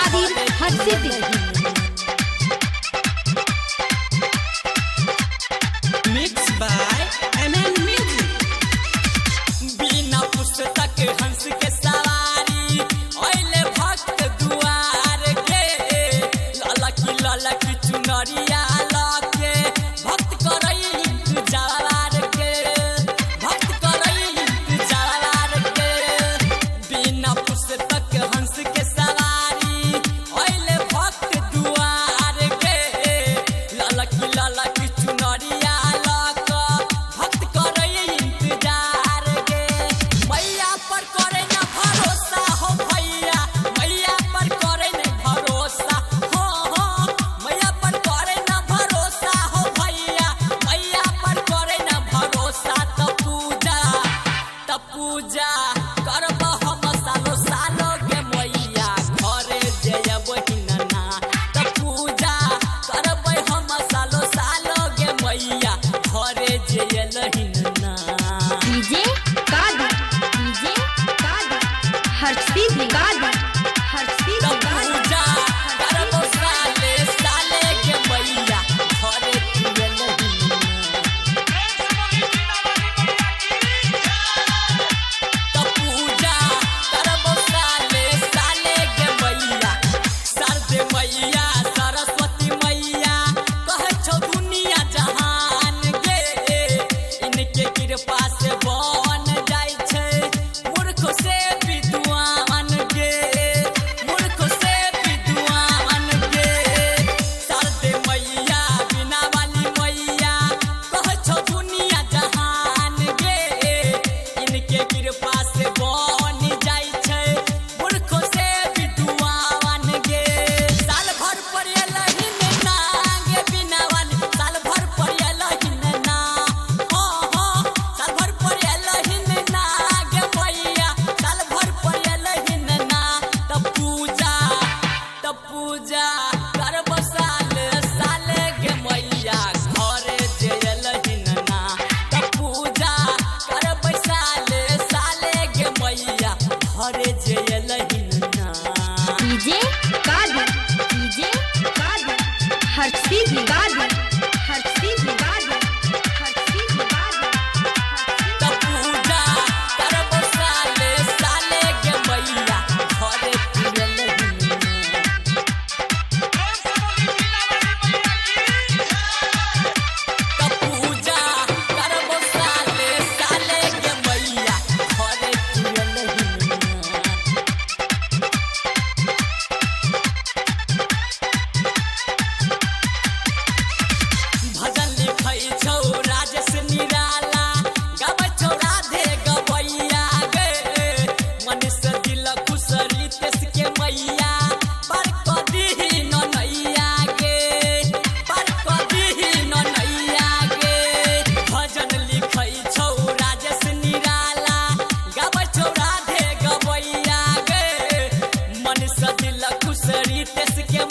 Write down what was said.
तस्वीर हर सिद्धि mix by MN music. बिना पुस्तक हंस के सवारी ओइले भक्त दुआर के लाला की चुनरिया लाके भक्त करई इंतजार के भक्त करई इंतजार के। बिना पुस्तक हंस के सवारी ओइले भक्त दुआर के लाला की चुनरिया लाके भक्त करई इंतजार के। मैया पर करे ना भरोसा हो भैया, मैया पर करे ना भरोसा हो मैया पर करे ना भरोसा हो भैया, मैया पर करे ना भरोसा। त पूजा करब हम सालो सालो के मैया घरे जयब हिनना। त पूजा करब हम सालो सालो के मैया घरे जयल हिनना। डीजे कादर हर सिद्धि हर सिद्धि पूजा करब साले साले के मैया घरे जयल हिनना। त पूजा करब साले साले के मैया। सरदे मैया सरस्वती मैया कहे छौ दुनिया जहान गे। इनके कृपा से बन जाय छै मूर्ख से विद्वान गे, मूर्ख से विद्वान गे। सरदे मैया बिना वाली मैया कहे छौ दुनिया जहान गे। इनके कृपा से बन जाय छै मूर्ख से विद्वान गे। साल भर पर एलहिन ना गे बिना वाली, साल भर पर एलहिन ना साल भर पर एलहिन ना गे मैया, साल भर पर एलहिन ना। त पूजा करब साले साले के मैया घरे जयलहिन ना। त पूजा करब साले साले के मैया घरे जयलहिन ना। डीजे कादर हर सिद्धि हर सिद्धि हर सिद्धि त पूजा करब साले साले के मैया घरे जयलहिन ना। त पूजा करब साले साले के मैया घरे जयलहिन ना। भजन लिखै छौ राजेश निराला, गाबै छौ राधे गबैया गे। मनीष दिल खुशरी तेस के मैया पर कदी नैया गे, पर कदी नैया गे। भजन लिखै छौ राजेश निराला, गाबै छौ राधे गबैया गे। मनीष दिल खुशरी तेस के